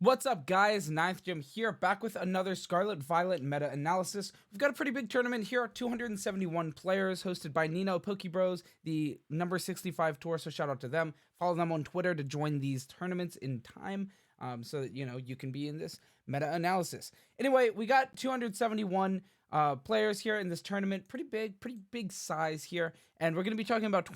What's up, guys? Ninth Gym here, back with another Scarlet Violet meta analysis. We've got a pretty big tournament here, 271 players, hosted by NinoPokebros, the number 65 tour, so shout out to them. Follow them on Twitter to join these tournaments in time, so that, you can be in this meta analysis. Anyway, we got 271 players here in this tournament. Pretty big size here, and we're going to be talking about top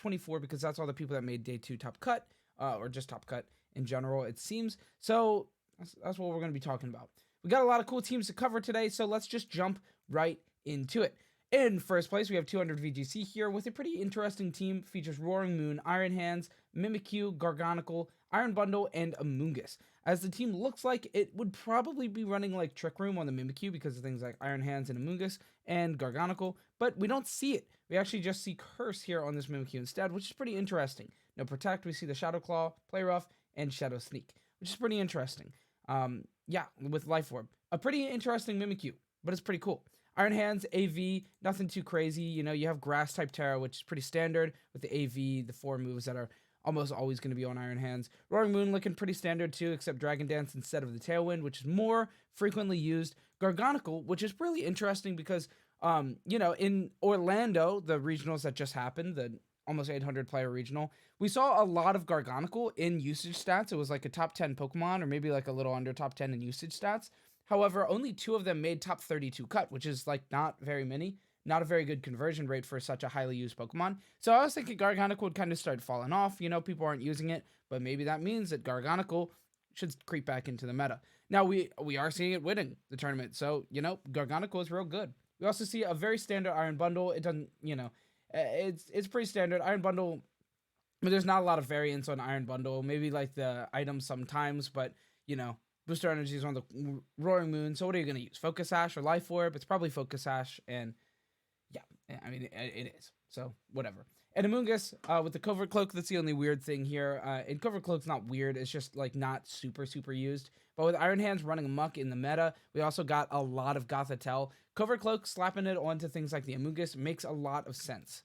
24, because that's all the people that made day 2 top cut, or just top cut in general, it seems. So that's what we're going to be talking about. We got a lot of cool teams to cover today, so let's just jump right into it. In first place, we have 200 VGC here with a pretty interesting team. Features Roaring Moon, Iron Hands, Mimikyu, Gargonicle, Iron Bundle, and Amoonguss. As the team looks like, it would probably be running like Trick Room on the Mimikyu because of things like Iron Hands and Amoonguss and Gargonicle, but we don't see it. We actually just see Curse here on this Mimikyu instead, which is pretty interesting. No Protect, we see the Shadow Claw, Play Rough, and Shadow Sneak, which is pretty interesting. Yeah, with Life Orb. A pretty interesting Mimikyu, but it's pretty cool. Iron Hands, AV, nothing too crazy. You have Grass type Terra, which is pretty standard with the AV, the 4 moves that are almost always going to be on Iron Hands. Roaring Moon looking pretty standard too, except Dragon Dance instead of the Tailwind, which is more frequently used. Gargonicle, which is really interesting because, in Orlando, the regionals that just happened, the almost 800 player regional, we saw a lot of Gargonicle in usage stats. It was like a top 10 Pokemon, or maybe like a little under top 10 in usage stats. However, only 2 of them made top 32 cut, which is like not very many. Not a very good conversion rate for such a highly used Pokemon. So I was thinking Gargonicle would kind of start falling off. People aren't using it, but maybe that means that Gargonicle should creep back into the meta. Now we are seeing it winning the tournament, so Gargonicle is real good. We also see a very standard Iron Bundle. It doesn't, it's pretty standard Iron Bundle. But there's not a lot of variance on Iron Bundle. Maybe like the items sometimes, but Booster Energy is on the Roaring Moon. So what are you going to use? Focus Sash or Life Orb? It's probably Focus Sash, and yeah, I mean, it is. So whatever. And Amoonguss with the Covert Cloak, that's the only weird thing here. And Covert Cloak's not weird. It's just like not super used. But with Iron Hands running amok in the meta, we also got a lot of Gothitelle. Covert Cloak slapping it onto things like the Amoonguss makes a lot of sense.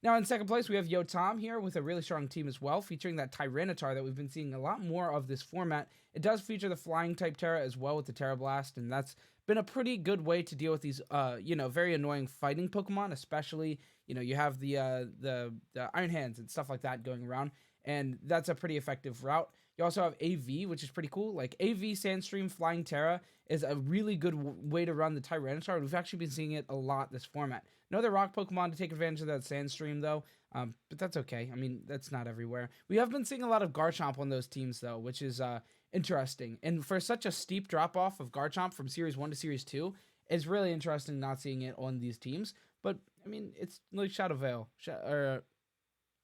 Now, in second place, we have Yotam here with a really strong team as well, featuring that Tyranitar that we've been seeing a lot more of this format. It does feature the Flying type Terra as well with the Terra Blast, and that's been a pretty good way to deal with these, very annoying fighting Pokemon, especially, you have the Iron Hands and stuff like that going around, and that's a pretty effective route. You also have AV, which is pretty cool. Like AV Sandstream Flying Terra is a really good way to run the Tyranitar, and we've actually been seeing it a lot this format. No other rock Pokemon to take advantage of that Sandstream, though, but that's okay. I mean, that's not everywhere. We have been seeing a lot of Garchomp on those teams, though, which is interesting. And for such a steep drop-off of Garchomp from Series 1 to Series 2, it's really interesting not seeing it on these teams. But, I mean, it's like Shadow Veil,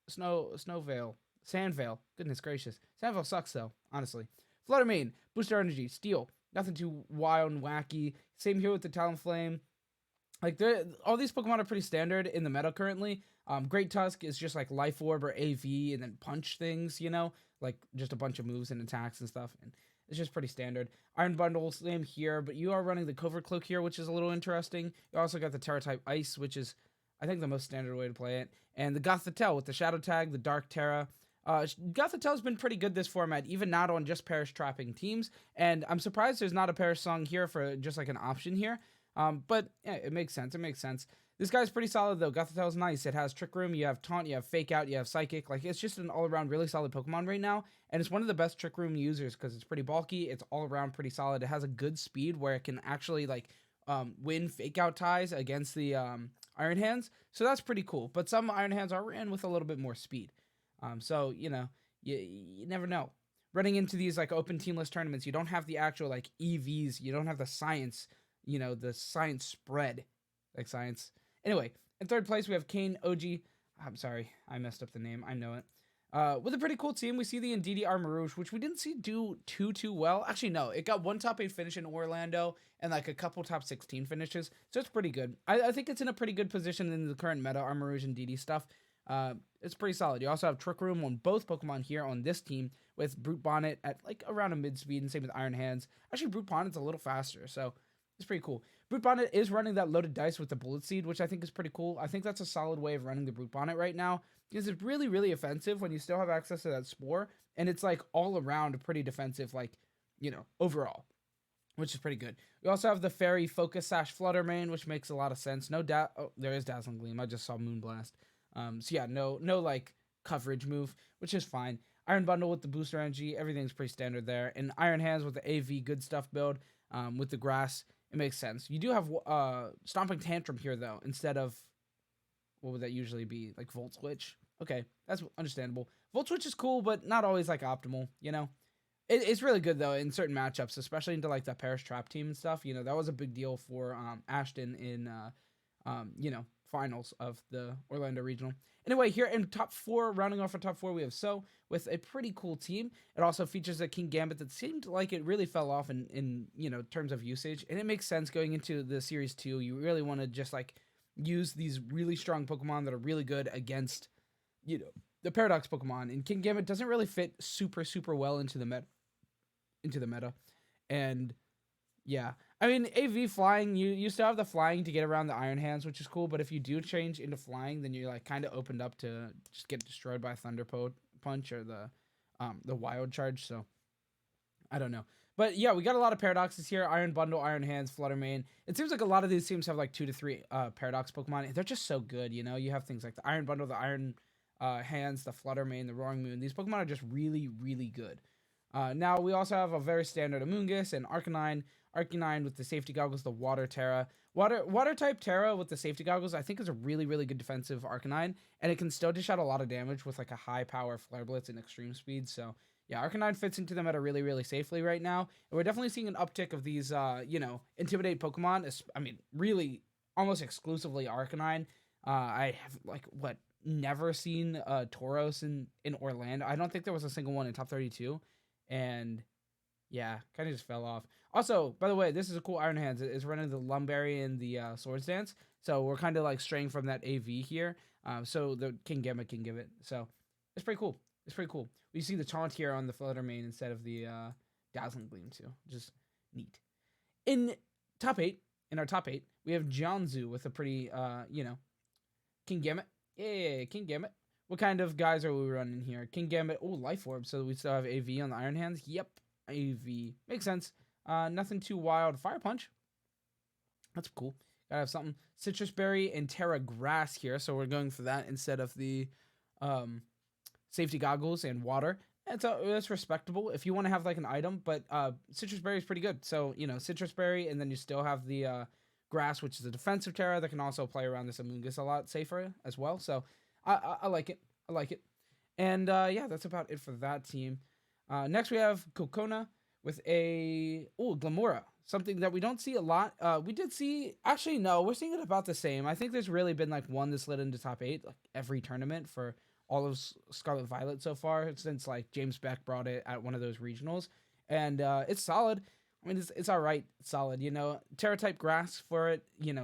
Snow Veil, Sand Veil. Goodness gracious. Sand Veil sucks, though, honestly. Fluttermane, Booster Energy, Steel. Nothing too wild and wacky. Same here with the Talonflame. Like, all these Pokemon are pretty standard in the meta currently. Great Tusk is just like Life Orb or AV and then punch things, like just a bunch of moves and attacks and stuff. And it's just pretty standard. Iron Bundle, same here, but you are running the Covert Cloak here, which is a little interesting. You also got the Terra type Ice, which is, I think, the most standard way to play it. And the Gothitelle with the Shadow Tag, the Dark Terra. Gothitelle's been pretty good this format, even not on just Perish trapping teams. And I'm surprised there's not a Perish song here for just like an option here. But yeah, it makes sense. This guy's pretty solid, though. Gothitelle's nice. It has Trick Room, you have Taunt, you have Fake Out, you have Psychic. Like, it's just an all-around really solid Pokemon right now. And it's one of the best Trick Room users because it's pretty bulky. It's all-around pretty solid. It has a good speed where it can actually, like, win Fake Out ties against the Iron Hands. So that's pretty cool. But some Iron Hands are ran with a little bit more speed. So, you never know. Running into these, like, open teamless tournaments, you don't have the actual, like, EVs. You don't have the science, the science spread. Like, science. Anyway, in third place, we have Kane OG. I'm sorry, I messed up the name. I know it. With a pretty cool team, we see the Indeedee Armarouge, which we didn't see do too well. Actually, no, it got one top 8 finish in Orlando and like a couple top 16 finishes, so it's pretty good. I think it's in a pretty good position in the current meta, Armarouge and Indeedee stuff. It's pretty solid. You also have Trick Room on both Pokemon here on this team with Brute Bonnet at like around a mid speed, and same with Iron Hands. Actually, Brute Bonnet's a little faster, so it's pretty cool. Brute Bonnet is running that loaded dice with the Bullet Seed, which I think is pretty cool. I think that's a solid way of running the Brute Bonnet right now because it's really offensive when you still have access to that Spore and it's like all around pretty defensive, like, overall, which is pretty good. We also have the Fairy Focus Sash Fluttermane, which makes a lot of sense. There is Dazzling Gleam. I just saw Moonblast. So yeah, no like coverage move, which is fine. Iron Bundle with the booster energy, everything's pretty standard there. And Iron Hands with the AV good stuff build, with the grass, it makes sense. You do have Stomping Tantrum here though, instead of, what would that usually be? Like Volt Switch. Okay, that's understandable. Volt Switch is cool, but not always like optimal, It's really good though in certain matchups, especially into like the Parish Trap team and stuff. That was a big deal for Ashton in finals of the Orlando Regional. Anyway, here in top 4, rounding off our top 4, we have So with a pretty cool team. It also features a King Gambit that seemed like it really fell off in terms of usage, and it makes sense going into the Series 2. You really want to just like use these really strong Pokemon that are really good against the Paradox Pokemon, and King Gambit doesn't really fit super well into the meta. And yeah, I mean, AV flying, you still have the flying to get around the Iron Hands, which is cool, but if you do change into flying, then you're like kind of opened up to just get destroyed by Thunder Punch or the Wild Charge. So I don't know. But yeah, we got a lot of Paradoxes here. Iron Bundle, Iron Hands, Fluttermane. It seems like a lot of these teams have like 2 to 3 Paradox Pokemon. They're just so good, You have things like the Iron Bundle, the Iron Hands, the Fluttermane, the Roaring Moon. These Pokemon are just really good. Now we also have a very standard Amoonguss and Arcanine. Arcanine with the safety goggles, the Water Terra. Water type Terra with the safety goggles, I think is a really good defensive Arcanine, and it can still dish out a lot of damage with like a high power Flare Blitz and extreme speed. So yeah, Arcanine fits into the meta really safely right now, and we're definitely seeing an uptick of these Intimidate Pokemon. I mean, really almost exclusively Arcanine. I have never seen Tauros in Orlando. I don't think there was a single one in top 32, and yeah, kind of just fell off. Also, by the way, this is a cool Iron Hands. It's running the Lumberry and the Swords Dance, so we're kind of like straying from that AV here. So the King Gambit can give it. So it's pretty cool. We see the taunt here on the Fluttermane instead of the Dazzling Gleam too. Just neat. In our top 8, we have Jianzu with a pretty King Gambit. Yeah, King Gambit. What kind of guys are we running here? King Gambit. Oh, Life Orb. So we still have AV on the Iron Hands. Yep, AV. Makes sense. Nothing too wild. Fire Punch. That's cool. Gotta have something. Citrus Berry and Terra Grass here. So we're going for that instead of the safety goggles and water. That's respectable if you want to have like an item, but Citrus Berry is pretty good. So, Citrus Berry, and then you still have the Grass, which is a defensive Terra that can also play around this Amoonguss a lot safer as well. So I like it. And yeah, that's about it for that team. Next we have Kokona with a Glamora, something that we don't see a lot. We did see, actually no, we're seeing it about the same. I think there's really been like one that slid into top 8 like every tournament for all of Scarlet Violet so far, since like James Beck brought it at one of those regionals, and it's solid. I mean, it's all right, it's solid. Terra type Grass for it. You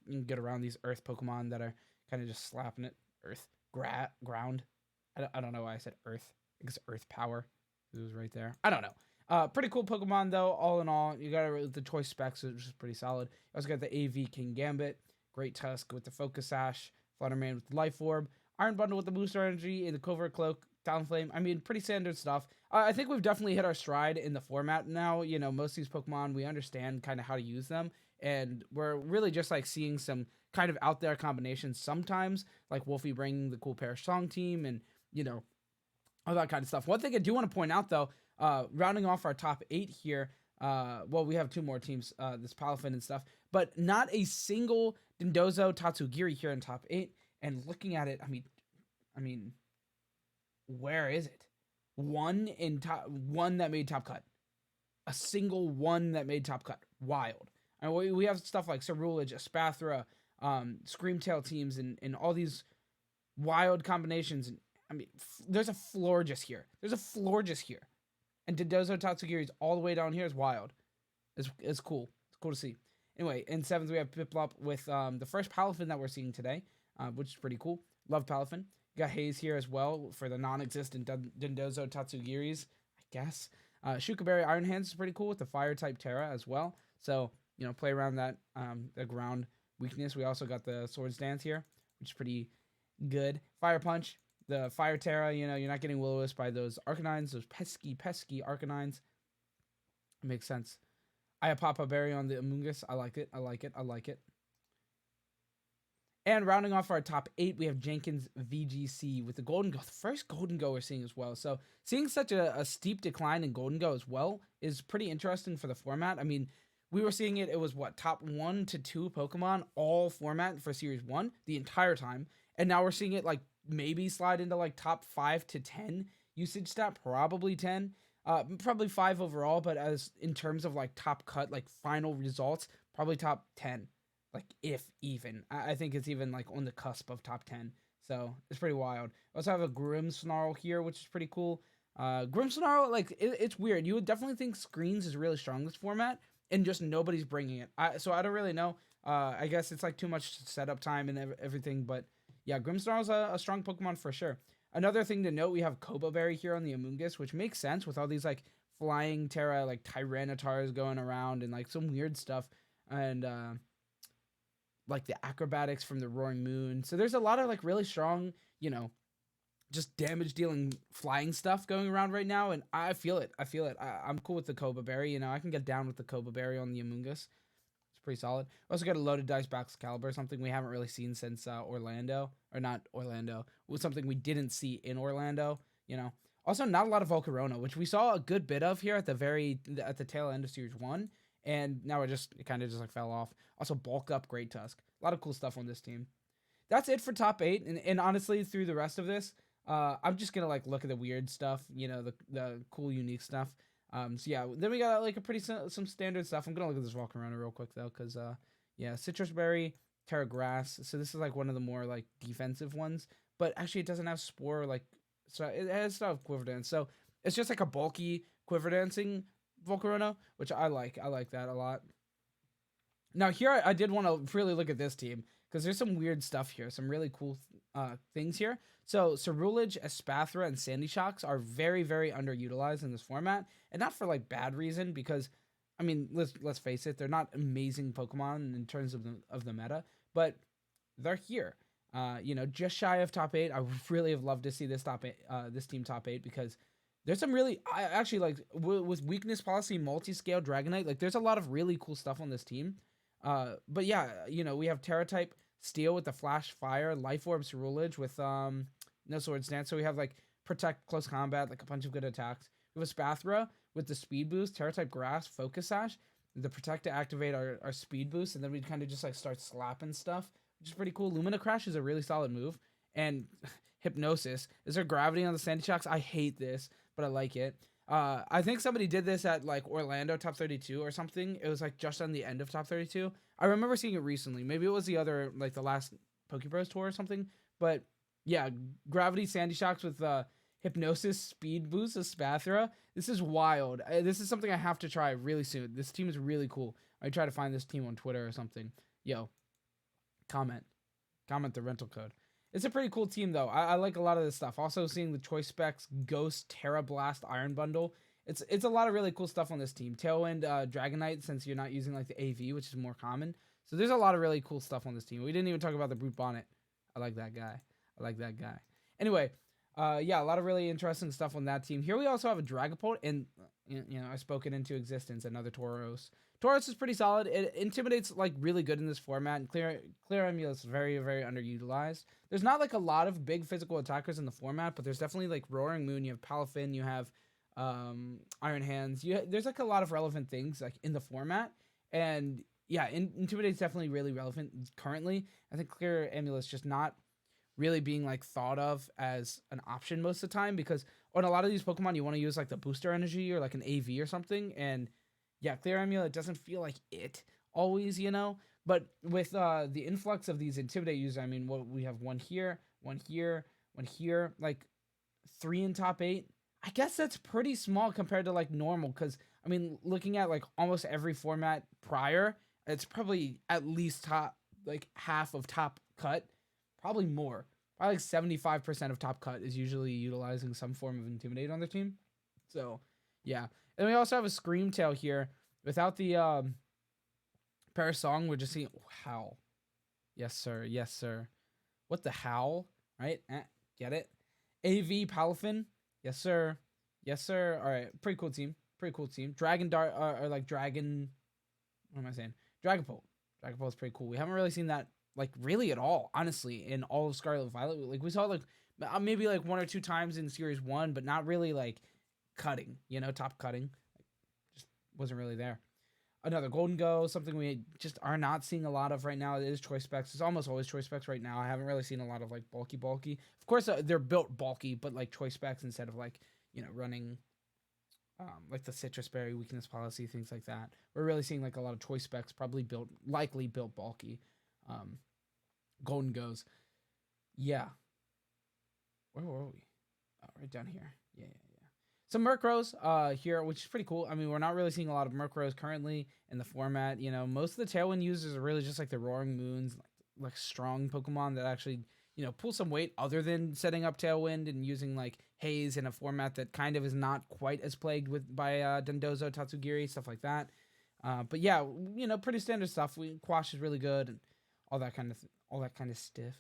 can get around these Earth Pokemon that are kind of just slapping it. Earth ground. I don't know why I said Earth. I think it's Earth Power. It was right there. I don't know. Pretty cool Pokemon though. All in all, you got the choice specs, which is pretty solid. You also got the AV King Gambit, Great Tusk with the Focus Sash, Fluttermane with the Life Orb, Iron Bundle with the Booster Energy, and the Covert Cloak, Talonflame. I mean, pretty standard stuff. I think we've definitely hit our stride in the format now. Most of these Pokemon, we understand kind of how to use them, and we're really just like seeing some kind of out there combinations sometimes, like Wolfie bringing the cool Parish Song team and, all that kind of stuff. One thing I do want to point out though, rounding off our top 8 here, we have 2 more teams, this Palafin and stuff, but not a single Dindozo Tatsugiri here in top 8. And looking at it, I mean, where is it? One that made top cut. A single one that made top cut. Wild. And we have stuff like Cerulege, Espathra, Screamtail teams, and all these wild combinations. And I mean, there's a floor just here. And Dindozo Tatsugiri is all the way down here. Is wild. It's cool. It's cool to see. Anyway, in 7th we have Piplup with the first Palafin that we're seeing today, which is pretty cool. Love Palafin. You got Haze here as well for the non-existent Dindozo Tatsugiris, I guess. Shukaberry Iron Hands is pretty cool with the Fire type Terra as well. So, play around that the ground weakness. We also got the Swords Dance here, which is pretty good. Fire Punch, The Fire Terra, you know, you're not getting Will-O-Wisp by those Arcanines, those pesky Arcanines. It makes sense. I have Papa Berry on the Amoonguss. I like it. I like it. I like it. And rounding off our top 8, we have Jenkins VGC with the Golden Go. The first Golden Go we're seeing as well. So seeing such a steep decline in Golden Go as well is pretty interesting for the format. I mean, we were seeing it was what, top 1 to 2 Pokemon all format for Series 1 the entire time. And now we're seeing it like maybe slide into like top 5 to 10 usage stat, probably 10. Probably 5 overall, but as in terms of like top cut, like final results, probably top 10. Like, if even. I think it's even like on the cusp of top 10. So it's pretty wild. We also have a Grimmsnarl here, which is pretty cool. Grimmsnarl, like, it's weird. You would definitely think Screens is really strong in this format, and just nobody's bringing it. So I don't really know. I guess it's like too much setup time and everything, but yeah, Grimmsnarl's a strong Pokemon for sure. Another thing to note, we have Koba Berry here on the Amoonguss, which makes sense with all these like flying Terra, like Tyrannotars going around and like some weird stuff. And like the acrobatics from the Roaring Moon. So there's a lot of like really strong, you know, just damage dealing flying stuff going around right now, and I feel it. I'm cool with the Koba Berry. You know, I can get down with the Koba Berry on the Amoonguss. It's pretty solid. We also got a Loaded Dice Baxcalibur, something we haven't really seen since Orlando, or not Orlando. It was something we didn't see in Orlando. You know, also not a lot of Volcarona, which we saw a good bit of here at the tail end of Series 1. And now it kind of just like fell off. Also, bulk up Great Tusk. A lot of cool stuff on this team. That's it for top 8. And honestly, through the rest of this, I'm just gonna like look at the weird stuff, you know, the cool, unique stuff. So yeah, then we got like some standard stuff. I'm gonna look at this Volcarona real quick though, because yeah, Citrus Berry, Terra Grass. So this is like one of the more like defensive ones, but actually it doesn't have Spore, like, so it has stuff Quiver Dance. So it's just like a bulky Quiver Dancing Volcarona, which I like. I like that a lot. Now here I did want to really look at this team because there's some weird stuff here, some really cool things here. So Cerulege, Espathra, and Sandy Shocks are very, very underutilized in this format, and not for like bad reason, because I mean, let's face it, they're not amazing Pokemon in terms of the meta, but they're here. You know, just shy of top 8. I would really have loved to see this this team top 8, because there's some really, I actually like with weakness policy, multi-scale Dragonite, like there's a lot of really cool stuff on this team. But yeah, you know, we have Terra type Steel with the Flash Fire, Life Orb Cerulege with no Swords Dance. So we have like Protect, Close Combat, like a bunch of good attacks. We have a Spathra with the Speed Boost, Terra type Grass, Focus Sash, the Protect to activate our Speed Boost, and then we kind of just like start slapping stuff, which is pretty cool. Lumina Crash is a really solid move, and Hypnosis. Is there gravity on the Sandy Shocks? I hate this, but I like it. I think somebody did this at like Orlando top 32 or something. It was like just on the end of top 32. I remember seeing it recently. Maybe it was the other, like the last Pokebros tour or something. But yeah, Gravity Sandy Shocks with Hypnosis Speed Boost of Spathra. This is wild. This is something I have to try really soon. This team is really cool. I try to find this team on Twitter or something. Yo, comment the rental code. It's a pretty cool team, though. I like a lot of this stuff. Also, seeing the Choice Specs Ghost Terra Blast Iron Bundle. It's a lot of really cool stuff on this team. Tailwind Dragonite, since you're not using like the AV, which is more common. So there's a lot of really cool stuff on this team. We didn't even talk about the Brute Bonnet. I like that guy. Anyway, yeah, a lot of really interesting stuff on that team. Here we also have a Dragapult, and you know, I spoke it into existence. Another Tauros. Tauros is pretty solid. It intimidates like really good in this format, and Clear Emulus is very, very underutilized. There's not like a lot of big physical attackers in the format, but there's definitely like Roaring Moon. You have Palafin. You have Iron Hands. There's like a lot of relevant things like in the format, and yeah, Intimidate's definitely really relevant currently. I think Clear Emulus just not really being like thought of as an option most of the time, because on a lot of these Pokemon you want to use like the booster energy or like an AV or something, and yeah, Clear Amulet doesn't feel like it always, you know. But with the influx of these Intimidate users, I mean, what we have one here, like 3 in top 8. I guess that's pretty small compared to like normal, because I mean, looking at like almost every format prior, it's probably at least top, like half of top cut, probably more. Probably like 75% of top cut is usually utilizing some form of Intimidate on their team. So yeah. And we also have a Scream Tail here. Without the Parasong, we're just seeing Howl. Yes, sir. What the Howl? Right? Get it? AV Palafin. Yes, sir. Yes, sir. All right. Pretty cool team. Pretty cool team. Dragon Dart, or like Dragon. What am I saying? Dragapult. Dragapult is pretty cool. We haven't really seen that, like, really at all, honestly, in all of Scarlet Violet. Like, we saw, like, maybe, like, 1 or 2 times in Series 1, but not really, like, cutting, top cutting. Just wasn't really there. Another Golden Go, something we just are not seeing a lot of right now. It is Choice Specs. It's almost always Choice Specs right now. I haven't really seen a lot of, like, bulky. Of course, they're built bulky, but, like, Choice Specs instead of, like, running like the citrus berry weakness policy, things like that. We're really seeing like a lot of Choice Specs, likely built bulky. Golden Goes. Yeah. Where were we? Oh, right down here. Yeah. Some Murkrows here, which is pretty cool. I mean, we're not really seeing a lot of Murkrows currently in the format. Most of the Tailwind users are really just like the Roaring Moons, like strong Pokemon that actually pull some weight other than setting up Tailwind and using like Haze in a format that kind of is not quite as plagued by Dondozo, Tatsugiri, stuff like that. But yeah, pretty standard stuff. Quash is really good and all that kind of stiff.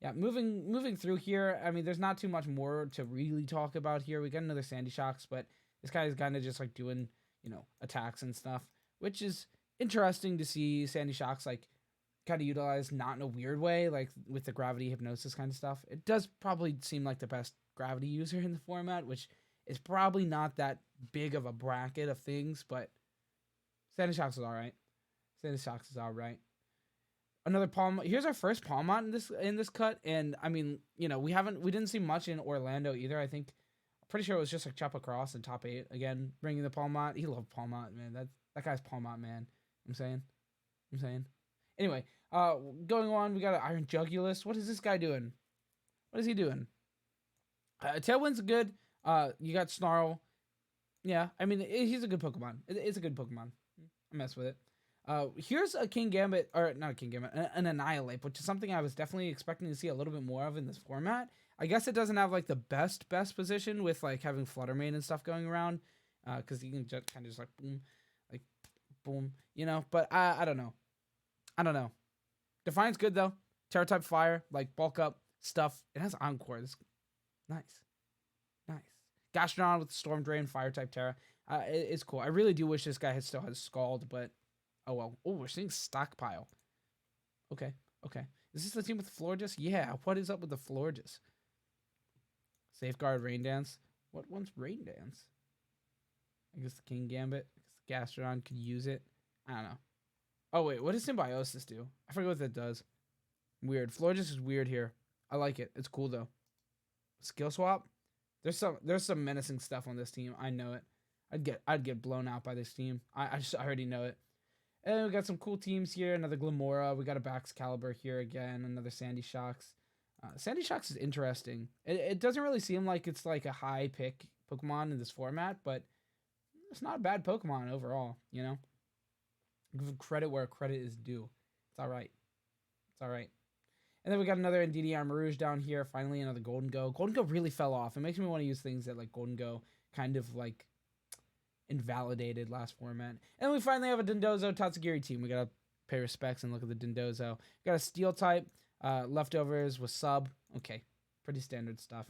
Yeah, moving through here. I mean, there's not too much more to really talk about here. We got another Sandy Shocks, but this guy is kind of just like doing attacks and stuff, which is interesting to see Sandy Shocks like kind of utilized, not in a weird way, like with the gravity hypnosis kind of stuff. It does probably seem like the best gravity user in the format, which is probably not that big of a bracket of things, but Sandy Shocks is all right. Another Palm. Here's our first Palmont in this cut, and I mean, we didn't see much in Orlando either. I'm pretty sure it was just like Choppa Cross in top 8 again, bringing the Palmont. He loved Palmont, man. That guy's Palmont, man. I'm saying. Anyway, going on, we got an Iron Jugulus. What is this guy doing? What is he doing? Tailwind's good. You got Snarl. Yeah, I mean, he's a good Pokemon. It's a good Pokemon. I mess with it. Here's a King Gambit, or not a King Gambit, an Annihilate, which is something I was definitely expecting to see a little bit more of in this format. I guess it doesn't have like the best position with like having Flutter Mane and stuff going around, because you can just kind of just like boom, But I don't know. Defiant's good though. Terra type Fire, like bulk up stuff. It has Encore. This nice. Gastrodon with Storm Drain, Fire type Terra. It's cool. I really do wish this guy still has Scald, but oh well. Oh, we're seeing Stockpile. Okay. Is this the team with Florges? Yeah. What is up with the Florges? Safeguard, Rain Dance. What one's Rain Dance? I guess the King Gambit. I guess the Gastrodon could use it. I don't know. Oh wait, what does Symbiosis do? I forget what that does. Weird. Florges is weird here. I like it. It's cool though. Skill swap. There's some menacing stuff on this team. I know it. I'd get blown out by this team. I already know it. And we got some cool teams here. Another Glamora. We got a Baxcalibur here again. Another Sandy Shocks. Sandy Shocks is interesting. It doesn't really seem like it's like a high pick Pokemon in this format, but it's not a bad Pokemon overall. Give credit where credit is due. It's all right. And then we got another Indeedee Armarouge down here. Finally, another Golden Go. Golden Go really fell off. It makes me want to use things that like Golden Go kind of like invalidated last format. And we finally have a Dondozo Tatsugiri team. We got to pay respects and look at the Dondozo. We got a Steel type. Leftovers with Sub. Okay. Pretty standard stuff.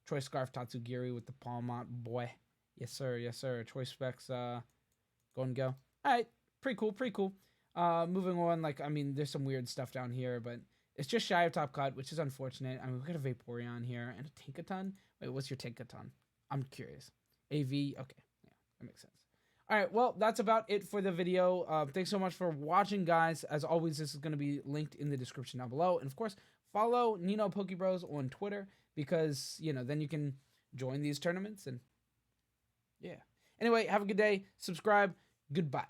Choice Scarf Tatsugiri with the Palmont. Boy. Yes, sir. Choice Specs. Golden Go. All right. Pretty cool. Moving on, like, I mean, there's some weird stuff down here, but it's just shy of top cut, which is unfortunate. I mean, we got a Vaporeon here and a Tinkaton. Wait, what's your Tinkaton? I'm curious. AV. Okay. Yeah, that makes sense. All right. Well, that's about it for the video. Thanks so much for watching, guys. As always, this is going to be linked in the description down below. And of course, follow NinoPokebros on Twitter because, then you can join these tournaments and yeah. Anyway, have a good day. Subscribe. Goodbye.